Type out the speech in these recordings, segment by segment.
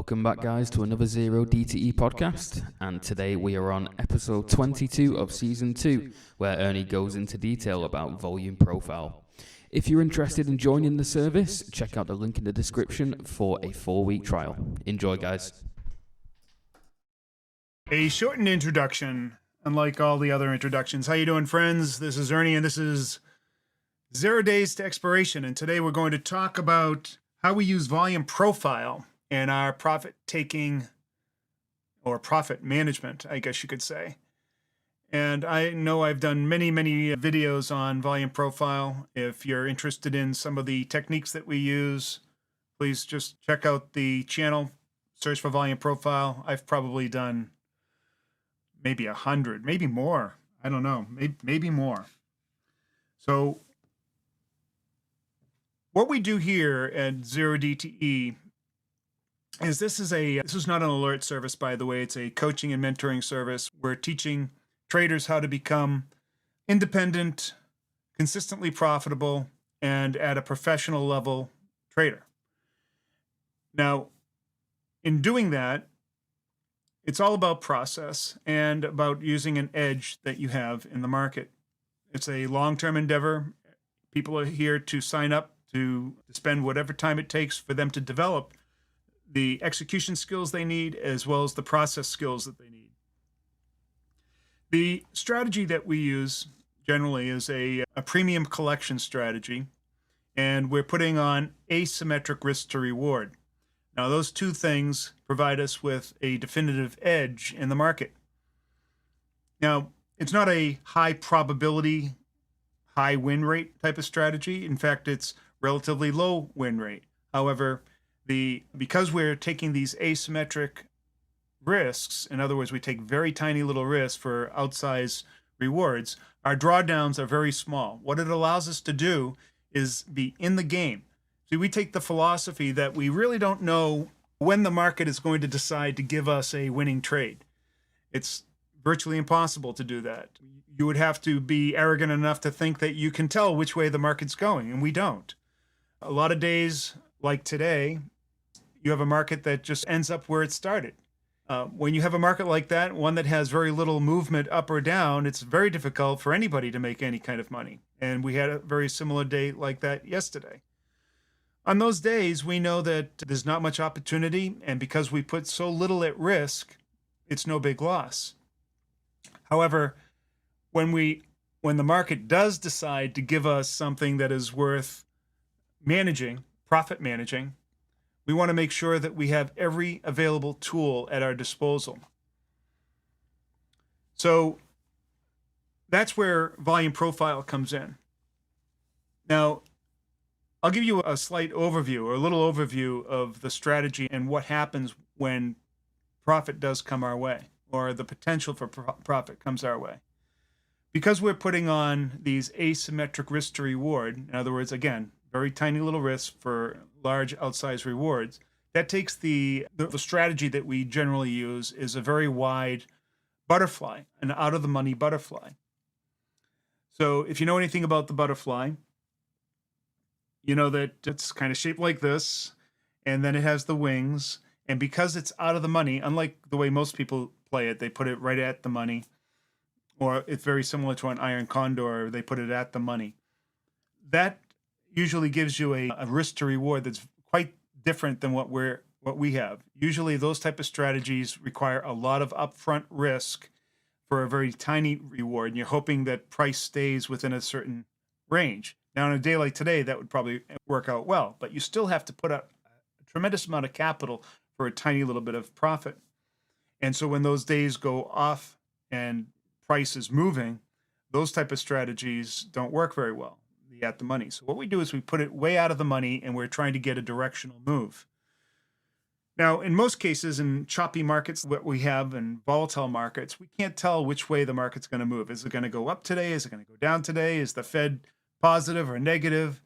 Welcome back, guys, to another Zero DTE podcast, and today we are on episode 22 of season 2, where Ernie goes into detail about volume profile. If you're interested in joining the service, check out the link in the description for a 4-week trial. Enjoy, guys. A shortened introduction, unlike all the other introductions. How you doing, friends? This is Ernie, and this is 0 days to expiration, and today we're going to talk about how we use volume profile in our profit taking or profit management, I guess you could say. And I know I've done many videos on volume profile. If you're interested in some of the techniques that we use, please just check out the channel, search for volume profile. I've probably done maybe 100, maybe more. I don't know, maybe more. So what we do here at Zero DTE is this is not an alert service, by the way. It's a coaching and mentoring service. We're teaching traders how to become independent, consistently profitable, and at a professional level trader. Now, in doing that, it's all about process and about using an edge that you have in the market. It's a long-term endeavor. People are here to sign up to spend whatever time it takes for them to develop the execution skills they need, as well as the process skills that they need. The strategy that we use generally is a premium collection strategy, and we're putting on asymmetric risk to reward. Now, those two things provide us with a definitive edge in the market. Now, it's not a high probability, high win rate type of strategy. In fact, it's relatively low win rate. However, because we're taking these asymmetric risks, in other words, we take very tiny little risks for outsized rewards, our drawdowns are very small. What it allows us to do is be in the game. See, we take the philosophy that we really don't know when the market is going to decide to give us a winning trade. It's virtually impossible to do that. You would have to be arrogant enough to think that you can tell which way the market's going, and we don't. A lot of days like today, you have a market that just ends up where it started. When you have a market like that, one that has very little movement up or down, it's very difficult for anybody to make any kind of money. And we had a very similar day like that yesterday. On those days, we know that there's not much opportunity, and because we put so little at risk, it's no big loss. However, when the market does decide to give us something that is worth managing, profit managing, we want to make sure that we have every available tool at our disposal. So that's where volume profile comes in. Now, I'll give you a slight overview, or a little overview of the strategy and what happens when profit does come our way, or the potential for profit comes our way. Because we're putting on these asymmetric risk to reward, in other words, again, very tiny little risks for large outsized rewards, that takes the strategy that we generally use is a very wide butterfly, an out-of-the-money butterfly. So if you know anything about the butterfly, you know that it's kind of shaped like this, and then it has the wings, and because it's out of the money, unlike the way most people play it, they put it right at the money, or it's very similar to an iron condor, they put it at the money. That usually gives you a risk to reward that's quite different than what we have. Usually those type of strategies require a lot of upfront risk for a very tiny reward, and you're hoping that price stays within a certain range. Now, on a day like today, that would probably work out well, but you still have to put up a tremendous amount of capital for a tiny little bit of profit. And so when those days go off and price is moving, those type of strategies don't work very well, at the money. So what we do is we put it way out of the money, and we're trying to get a directional move. Now, in most cases, in choppy markets, what we have in volatile markets, we can't tell which way the market's going to move. Is it going to go up today? Is it going to go down today? Is the Fed positive or negative?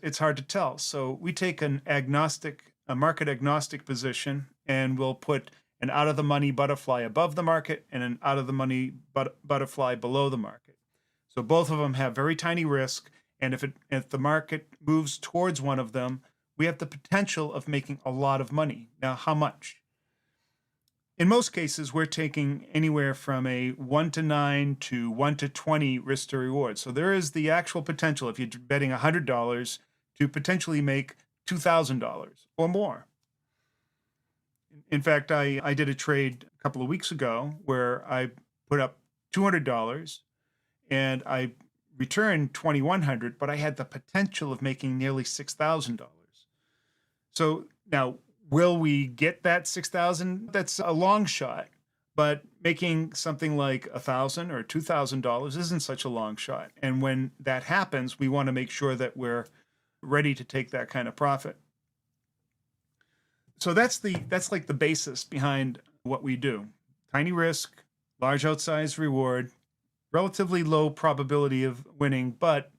It's hard to tell. So we take a market agnostic position, and we'll put an out-of-the-money butterfly above the market and an out-of-the-money butterfly below the market. So both of them have very tiny risk, and if the market moves towards one of them, we have the potential of making a lot of money. Now, how much? In most cases, we're taking anywhere from a 1 to 9 to 1 to 20 risk to reward. So there is the actual potential, if you're betting $100, to potentially make $2,000 or more. In fact, I did a trade a couple of weeks ago where I put up $200 and I returned $2,100, but I had the potential of making nearly $6,000. So now, will we get that $6,000? That's a long shot, but making something like $1,000 or $2,000 isn't such a long shot. And when that happens, we want to make sure that we're ready to take that kind of profit. So that's like the basis behind what we do. Tiny risk, large outsized reward, relatively low probability of winning, but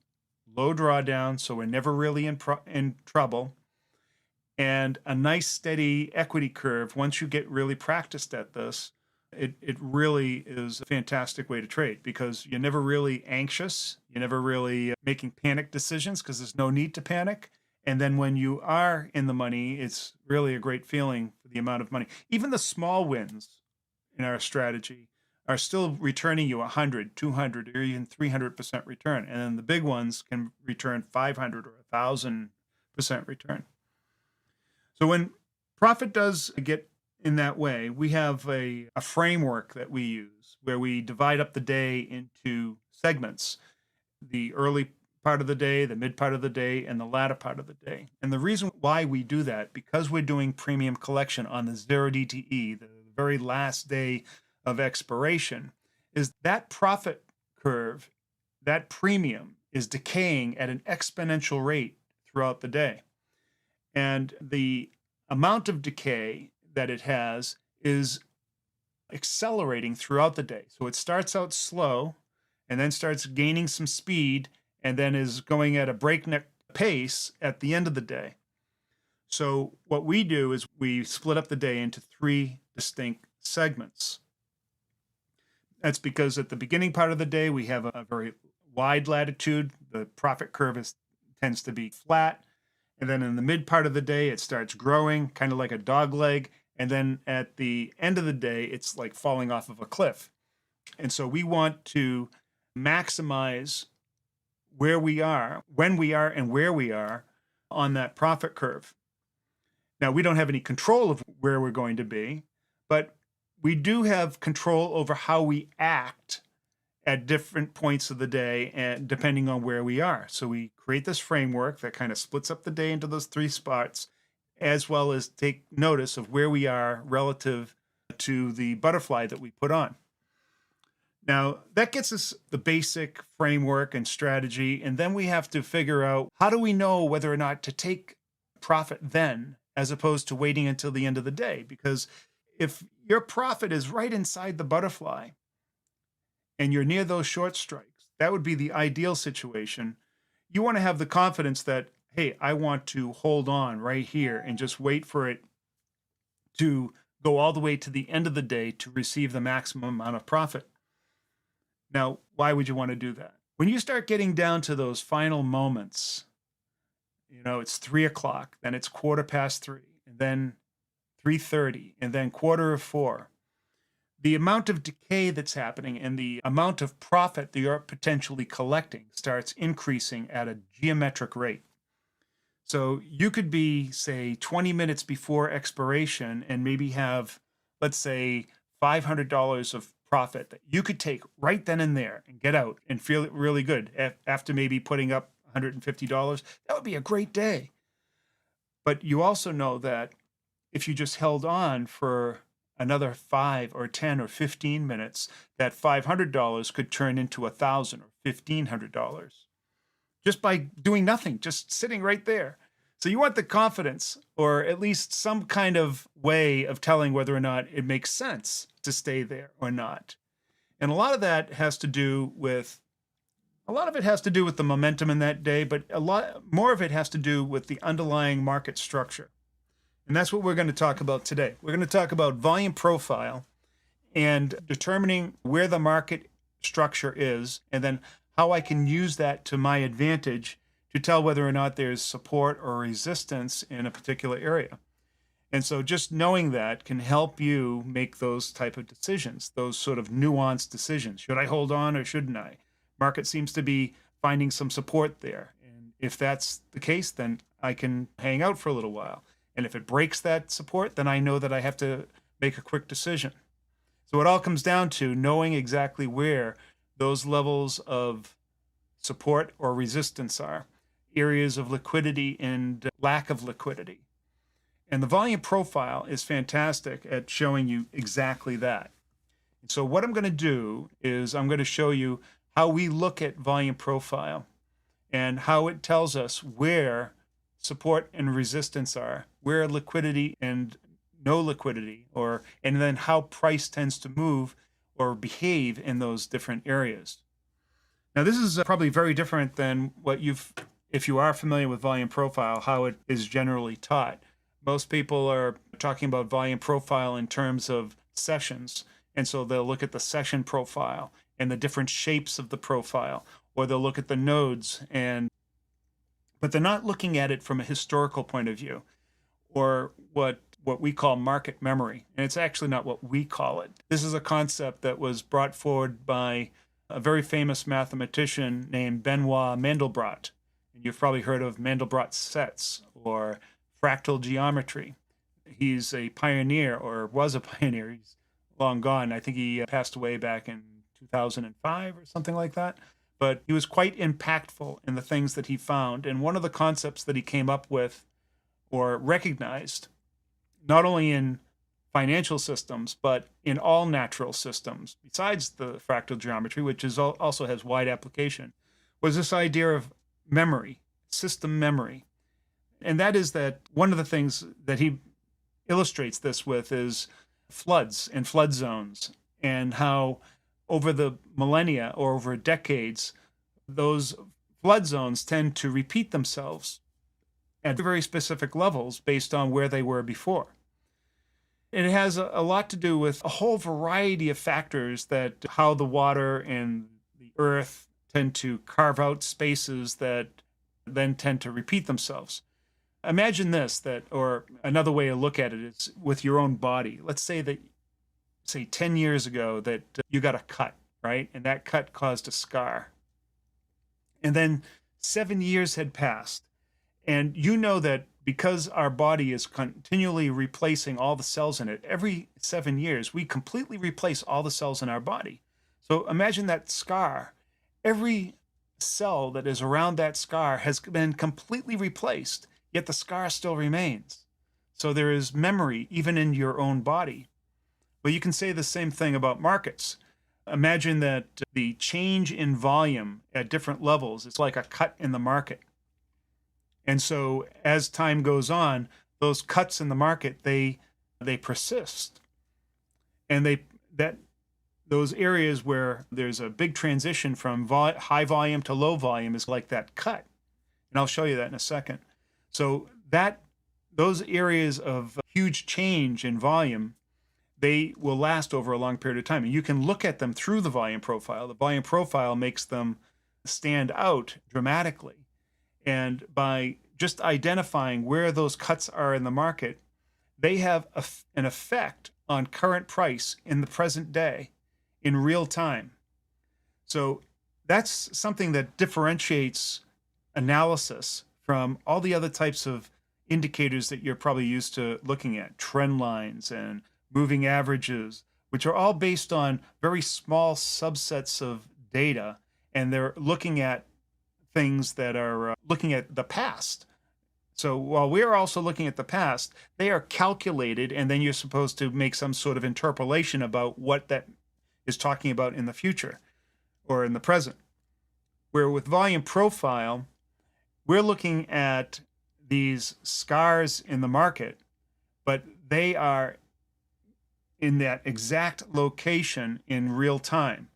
low drawdown, so we're never really in trouble. And a nice steady equity curve. Once you get really practiced at this, it really is a fantastic way to trade because you're never really anxious. You're never really making panic decisions because there's no need to panic. And then when you are in the money, it's really a great feeling for the amount of money. Even the small wins in our strategy are still returning you 100, 200, or even 300% return. And then the big ones can return 500 or 1,000% return. So when profit does get in that way, we have a framework that we use where we divide up the day into segments, the early part of the day, the mid part of the day, and the latter part of the day. And the reason why we do that, because we're doing premium collection on the 0 DTE, the very last day of expiration, is that profit curve, that premium is decaying at an exponential rate throughout the day. And the amount of decay that it has is accelerating throughout the day. So it starts out slow and then starts gaining some speed and then is going at a breakneck pace at the end of the day. So what we do is we split up the day into 3 distinct segments. That's because at the beginning part of the day, we have a very wide latitude. The profit curve tends to be flat. And then in the mid part of the day, it starts growing, kind of like a dog leg. And then at the end of the day, it's like falling off of a cliff. And so we want to maximize where we are, when we are, and where we are on that profit curve. Now, we don't have any control of where we're going to be, but we do have control over how we act at different points of the day and depending on where we are. So we create this framework that kind of splits up the day into those 3 spots, as well as take notice of where we are relative to the butterfly that we put on. Now, that gets us the basic framework and strategy, and then we have to figure out how do we know whether or not to take profit then, as opposed to waiting until the end of the day. Because if your profit is right inside the butterfly and you're near those short strikes, that would be the ideal situation. You want to have the confidence that, hey, I want to hold on right here and just wait for it to go all the way to the end of the day to receive the maximum amount of profit. Now, why would you want to do that? When you start getting down to those final moments, it's 3:00, then it's 3:15, and then 3:30, and then 3:45. The amount of decay that's happening and the amount of profit that you're potentially collecting starts increasing at a geometric rate. So you could be, say, 20 minutes before expiration and maybe have, let's say, $500 of profit that you could take right then and there and get out and feel really good after maybe putting up $150. That would be a great day. But you also know that if you just held on for another 5 or 10 or 15 minutes, that $500 could turn into $1,000 or $1,500 just by doing nothing, just sitting right there. So you want the confidence, or at least some kind of way of telling whether or not it makes sense to stay there or not. And a lot of it has to do with the momentum in that day, but a lot more of it has to do with the underlying market structure. And that's what we're going to talk about today. We're going to talk about volume profile and determining where the market structure is, and then how I can use that to my advantage to tell whether or not there's support or resistance in a particular area. And so just knowing that can help you make those type of decisions, those sort of nuanced decisions. Should I hold on or shouldn't I? Market seems to be finding some support there. And if that's the case, then I can hang out for a little while. And if it breaks that support, then I know that I have to make a quick decision. So it all comes down to knowing exactly where those levels of support or resistance are, areas of liquidity and lack of liquidity. And the volume profile is fantastic at showing you exactly that. And so what I'm going to do is I'm going to show you how we look at volume profile and how it tells us where support and resistance are, where liquidity and no liquidity, and then how price tends to move or behave in those different areas. Now, this is probably very different than what if you are familiar with volume profile, how it is generally taught. Most people are talking about volume profile in terms of sessions. And so they'll look at the session profile and the different shapes of the profile, or they'll look at the nodes, but they're not looking at it from a historical point of view, or what we call market memory. And it's actually not what we call it. This is a concept that was brought forward by a very famous mathematician named Benoit Mandelbrot. And you've probably heard of Mandelbrot sets or fractal geometry. He's a pioneer, or was a pioneer. He's long gone. I think he passed away back in 2005 or something like that. But he was quite impactful in the things that he found. And one of the concepts that he came up with or recognized, not only in financial systems, but in all natural systems, besides the fractal geometry, which also has wide application, was this idea of memory, system memory. And that is that one of the things that he illustrates this with is floods and flood zones, and how over the millennia or over decades, those flood zones tend to repeat themselves at very specific levels based on where they were before. And it has a lot to do with a whole variety of factors, that how the water and the earth tend to carve out spaces that then tend to repeat themselves. Imagine this, or another way to look at it is with your own body. Let's say 10 years ago that you got a cut, right? And that cut caused a scar. And then 7 years had passed. And you know that because our body is continually replacing all the cells in it, every 7 years, we completely replace all the cells in our body. So imagine that scar. Every cell that is around that scar has been completely replaced, yet the scar still remains. So there is memory even in your own body. Well, you can say the same thing about markets. Imagine that the change in volume at different levels is like a cut in the market. And so as time goes on, those cuts in the market, they persist. And those areas where there's a big transition from high volume to low volume is like that cut. And I'll show you that in a second. So those areas of huge change in volume, they will last over a long period of time. And you can look at them through the volume profile. The volume profile makes them stand out dramatically. And by just identifying where those cuts are in the market, they have an effect on current price in the present day in real time. So that's something that differentiates analysis from all the other types of indicators that you're probably used to looking at, trend lines and moving averages, which are all based on very small subsets of data, and they're looking at things that are looking at the past. So while we're also looking at the past, they are calculated, and then you're supposed to make some sort of interpolation about what that is talking about in the future or in the present. Where with volume profile, we're looking at these scars in the market, but they are in that exact location in real time.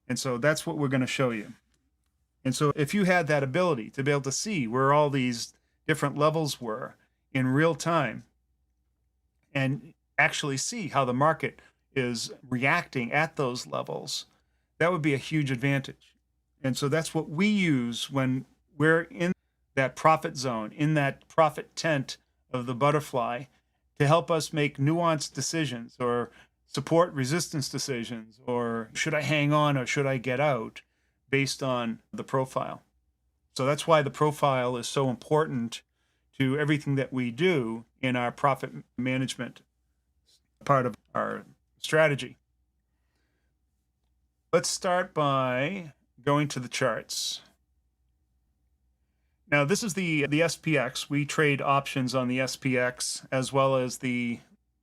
And so that's what we're going to show you. And so if you had that ability to be able to see where all these different levels were in real time and actually see how the market is reacting at those levels, that would be a huge advantage. And so that's what we use when we're in that profit zone, in that profit tent of the butterfly, to help us make nuanced decisions or support resistance decisions, or should I hang on or should I get out, based on the profile. So that's why the profile is so important to everything that we do in our profit management part of our strategy. Let's start by going to the charts. Now, this is the SPX. We trade options on the SPX, as well as the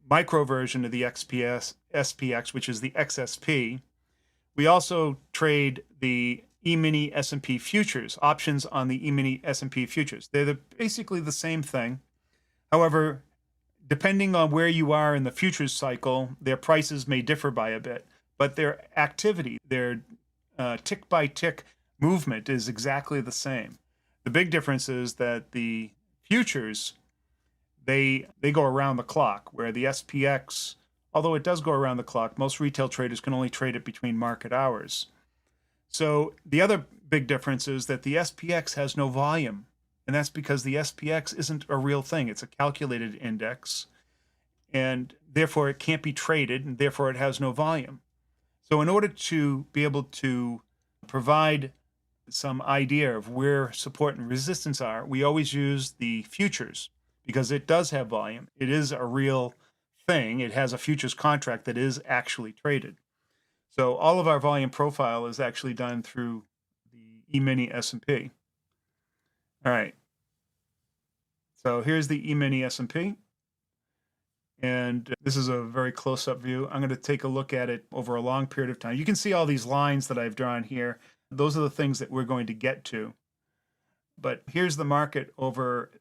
micro version of the SPX, which is the XSP. We also trade the E-mini S&P futures, options on the E-mini S&P futures. They're basically the same thing. However, depending on where you are in the futures cycle, their prices may differ by a bit, but their activity, their tick-by-tick movement is exactly the same. The big difference is that the futures, they go around the clock, where the SPX, although it does go around the clock, most retail traders can only trade it between market hours. So the other big difference is that the SPX has no volume, and that's because the SPX isn't a real thing. It's a calculated index, and therefore it can't be traded, and therefore it has no volume. So in order to be able to provide some idea of where support and resistance are, we always use the futures, because it does have volume. It is a real thing. It has a futures contract that is actually traded. So all of our volume profile is actually done through the E-mini S&P. All right. So here's the E-mini S&P. And this is a very close-up view. I'm going to take a look at it over a long period of time. You can see all these lines that I've drawn here. Those are the things that we're going to get to. But here's the market over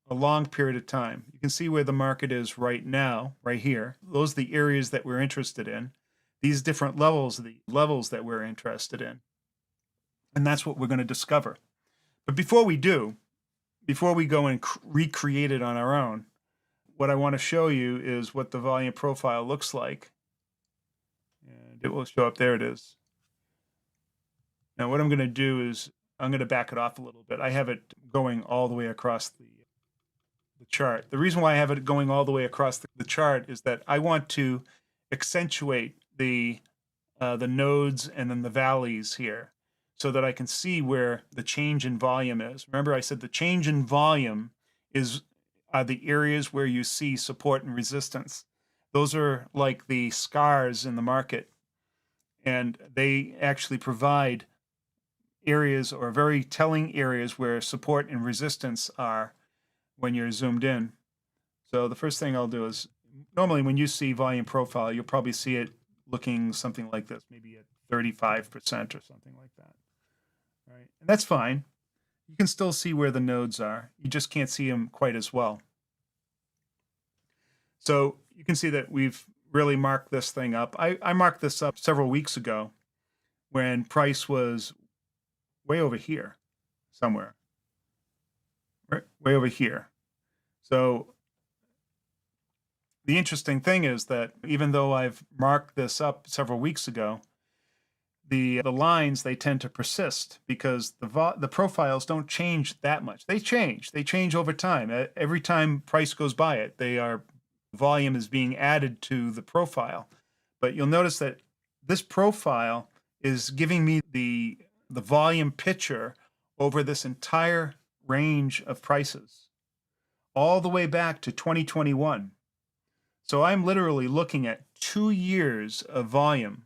a long period of time. You can see where the market is right now, right here. Those are the areas that we're interested in. These different levels are the levels that we're interested in. And that's what we're going to discover. But before we do, before we go and recreate it on our own, what I want to show you is what the volume profile looks like. And it will show up. There it is. Now what I'm going to do is I'm going to back it off a little bit. I have it going all the way across the chart. The reason why I have it going all the way across the chart is that I want to accentuate the nodes and then the valleys here, so that I can see where the change in volume is. Remember, I said the change in volume are the areas where you see support and resistance. Those are like the scars in the market, and they actually provide areas, or very telling areas, where support and resistance are when you're zoomed in. So the first thing I'll do is, normally when you see volume profile, you'll probably see it looking something like this, maybe at 35% or something like that. All right, and that's fine. You can still see where the nodes are. You just can't see them quite as well. So you can see that we've really marked this thing up. I marked this up several weeks ago when price was way over here somewhere, right? Way over here. So the interesting thing is that even though I've marked this up several weeks ago, the lines, they tend to persist, because the profiles don't change that much. They change over time. Every time price goes by it, volume is being added to the profile. But you'll notice that this profile is giving me the volume picture over this entire range of prices, all the way back to 2021. So I'm literally looking at 2 years of volume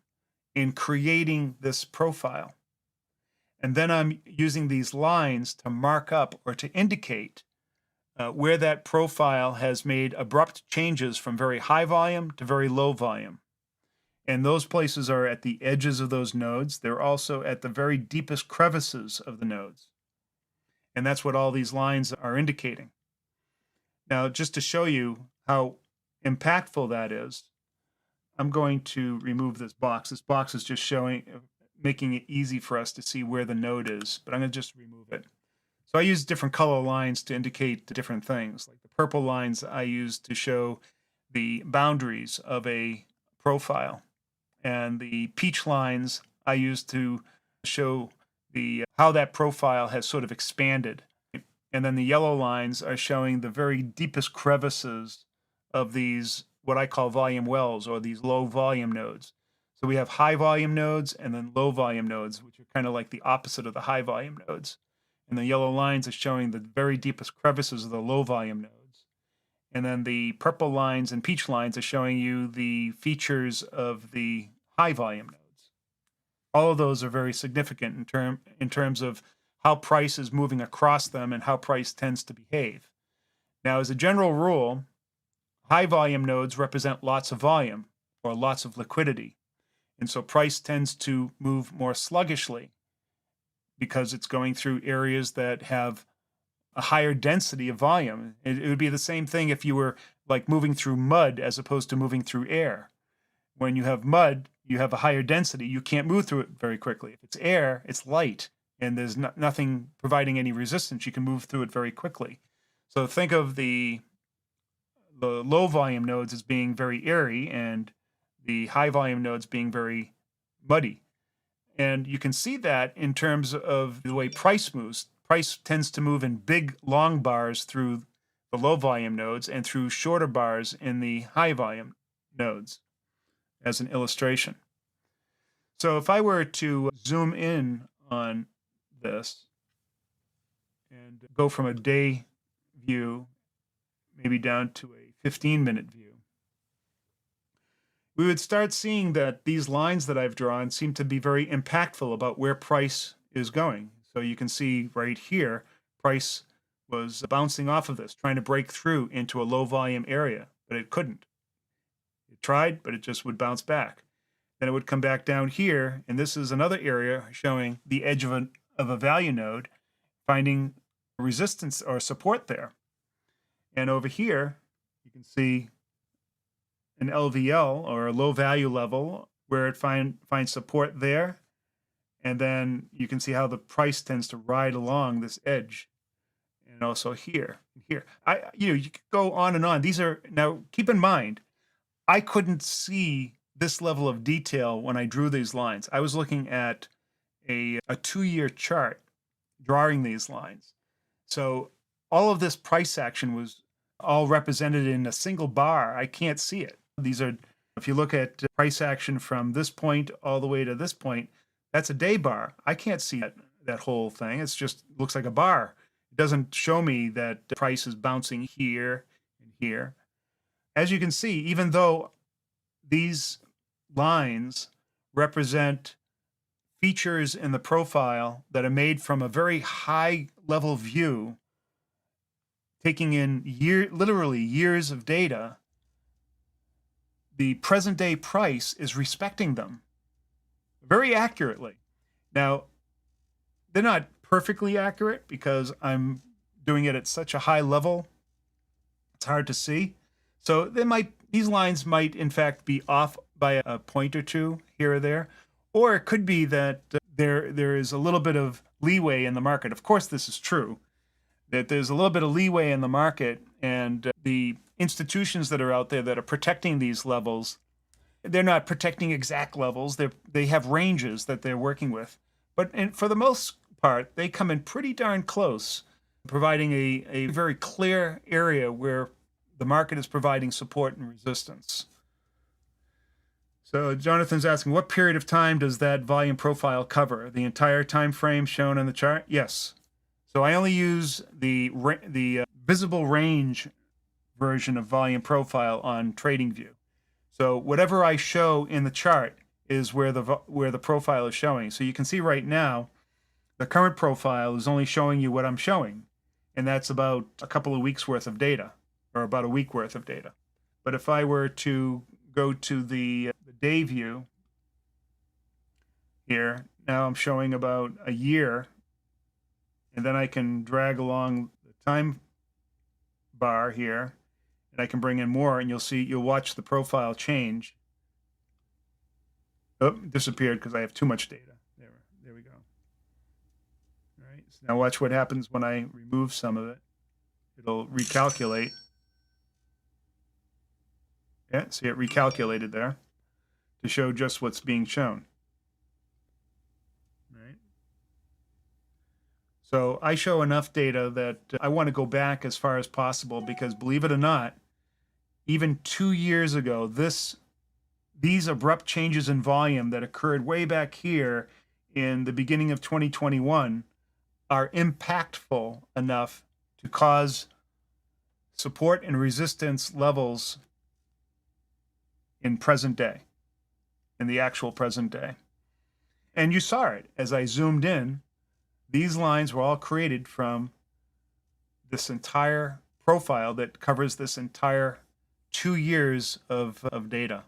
in creating this profile. And then I'm using these lines to mark up, or to indicate where that profile has made abrupt changes from very high volume to very low volume. And those places are at the edges of those nodes. They're also at the very deepest crevices of the nodes. And that's what all these lines are indicating. Now, just to show you how impactful that is, I'm going to remove this box. This box is just making it easy for us to see where the node is, but I'm going to just remove it. So I use different color lines to indicate different things. Like the purple lines I use to show the boundaries of a profile, and the peach lines I use to show how that profile has sort of expanded. And then the yellow lines are showing the very deepest crevices of these, what I call volume wells, or these low volume nodes. So we have high volume nodes and then low volume nodes, which are kind of like the opposite of the high volume nodes. And the yellow lines are showing the very deepest crevices of the low volume nodes. And then the purple lines and peach lines are showing you the features of the high volume nodes. All of those are very significant in terms of how price is moving across them and how price tends to behave. Now, as a general rule, high volume nodes represent lots of volume or lots of liquidity. And so price tends to move more sluggishly because it's going through areas that have a higher density of volume. It would be the same thing if you were like moving through mud as opposed to moving through air. When you have mud, you have a higher density. You can't move through it very quickly. If it's air, it's light, and there's nothing providing any resistance. You can move through it very quickly. So think of the low volume nodes as being very airy and the high volume nodes being very muddy. And you can see that in terms of the way price moves. Price tends to move in big, long bars through the low volume nodes and through shorter bars in the high volume nodes, as an illustration. So if I were to zoom in on this and go from a day view, maybe down to a 15-minute view, we would start seeing that these lines that I've drawn seem to be very impactful about where price is going. So you can see right here, price was bouncing off of this, trying to break through into a low volume area, but it couldn't. It tried, but it just would bounce back. Then it would come back down here, and this is another area showing the edge of a value node, finding resistance or support there. And over here, you can see an LVL, or a low value level, where it finds support there. And then you can see how the price tends to ride along this edge. And also here, here. You could go on and on. These are, now keep in mind, I couldn't see this level of detail when I drew these lines. I was looking at a 2-year chart drawing these lines. So all of this price action was all represented in a single bar. I can't see it. These are, if you look at price action from this point all the way to this point, that's a day bar. I can't see that whole thing. It's just looks like a bar. It doesn't show me that the price is bouncing here and here. As you can see, even though these lines represent features in the profile that are made from a very high level view, taking in literally years of data, the present day price is respecting them very accurately. Now, they're not perfectly accurate because I'm doing it at such a high level. It's hard to see. So these lines might in fact be off by a point or two here or there, or it could be that there is a little bit of leeway in the market. Of course, this is true, that there's a little bit of leeway in the market, and the institutions that are out there that are protecting these levels, they're not protecting exact levels. They have ranges that they're working with, but for the most part, they come in pretty darn close, providing a very clear area where the market is providing support and resistance. So Jonathan's asking, what period of time does that volume profile cover? The entire time frame shown on the chart? Yes. So I only use the visible range version of volume profile on TradingView. So whatever I show in the chart is where the profile is showing. So you can see right now, the current profile is only showing you what I'm showing, and that's about a couple of weeks worth of data, or about a week worth of data. But if I were to go to the day view here, now I'm showing about a year, and then I can drag along the time bar here, and I can bring in more, and you'll watch the profile change. Oh, disappeared because I have too much data. There we go. All right, so now watch what happens when I remove some of it. It'll recalculate. Yeah, see it recalculated there to show just what's being shown. Right. So I show enough data that I want to go back as far as possible because, believe it or not, even 2 years ago, these abrupt changes in volume that occurred way back here in the beginning of 2021 are impactful enough to cause support and resistance levels in present day, in the actual present day. And you saw it as I zoomed in. These lines were all created from this entire profile that covers this entire 2 years of data.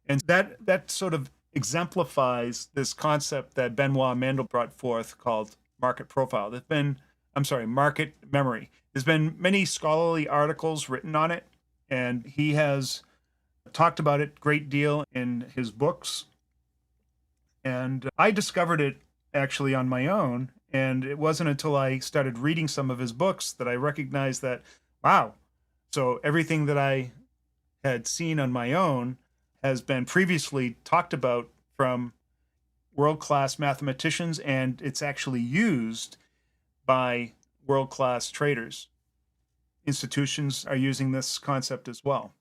And that sort of exemplifies this concept that Benoit Mandel brought forth called market profile. Market memory. There's been many scholarly articles written on it, and he has talked about it a great deal in his books. And I discovered it actually on my own, and it wasn't until I started reading some of his books that I recognized that, wow, so everything that I had seen on my own has been previously talked about from world-class mathematicians, and it's actually used by world-class traders. Institutions are using this concept as well.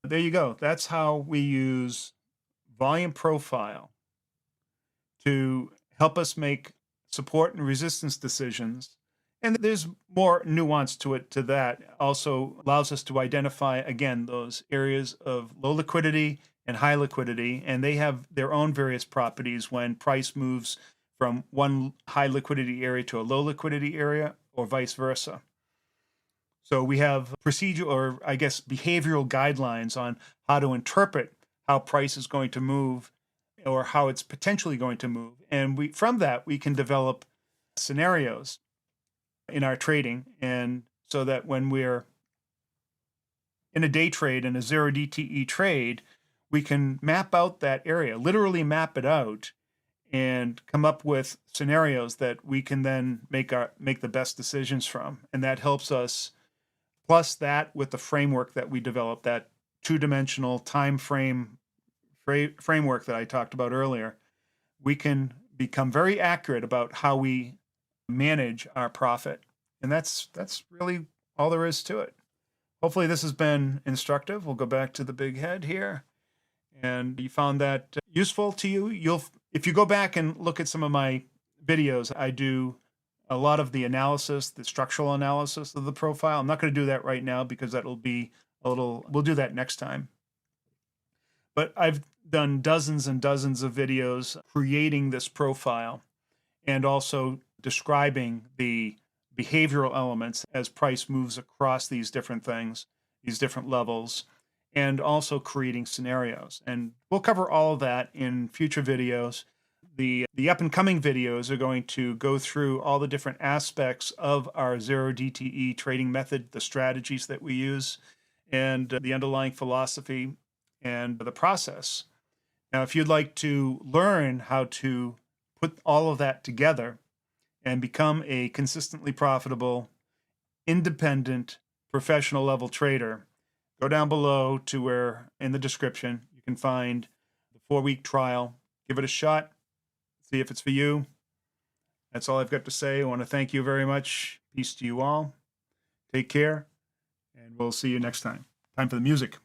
There you go. That's how we use volume profile to help us make support and resistance decisions. And there's more nuance to that. Also allows us to identify, again, those areas of low liquidity and high liquidity, and they have their own various properties when price moves from one high liquidity area to a low liquidity area, or vice versa. So we have behavioral guidelines on how to interpret how price is going to move or how it's potentially going to move. And from that, we can develop scenarios in our trading. And so that when we're in a day trade, in a 0 DTE trade, we can map out that area, literally map it out, and come up with scenarios that we can then make the best decisions from. And that helps us, plus that with the framework that we developed, that two-dimensional time framework that I talked about earlier, we can become very accurate about how we manage our profit. And that's really all there is to it. Hopefully this has been instructive. We'll go back to the big head here. And you found that useful to you. If you go back and look at some of my videos, I do a lot of the analysis, the structural analysis of the profile. I'm not going to do that right now because that'll be we'll do that next time. But I've done dozens and dozens of videos creating this profile and also describing the behavioral elements as price moves across these different things, these different levels, and also creating scenarios. And we'll cover all of that in future videos. The up and coming videos are going to go through all the different aspects of our 0 DTE trading method, the strategies that we use, and the underlying philosophy and the process. Now, if you'd like to learn how to put all of that together and become a consistently profitable, independent, professional level trader, go down below to where in the description you can find the 4-week trial. Give it a shot. See if it's for you. That's all I've got to say. I want to thank you very much. Peace to you all. Take care, and we'll see you next time. Time for the music.